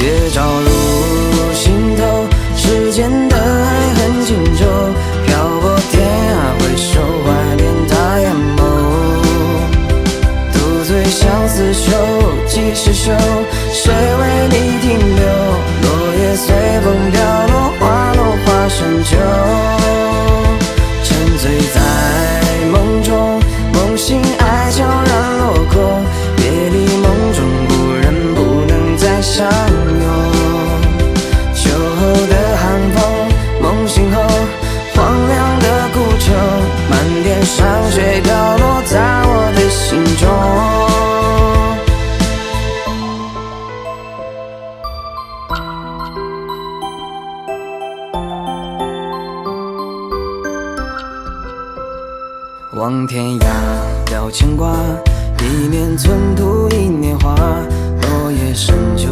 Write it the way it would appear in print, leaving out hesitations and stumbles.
夜照入心头，时间的爱恨情仇，漂泊天涯回首，怀念他眼眸。独醉相思愁，几时休？谁为你停留？落叶随风飘落，花落花深秋。沉醉在梦中，梦醒爱悄然落空，别离梦中故人不能再相拥。秋后的寒风，梦醒后荒凉的古城，漫天霜雪飘落在我的心中。望天涯了牵挂，一面寸土一年华。落叶深秋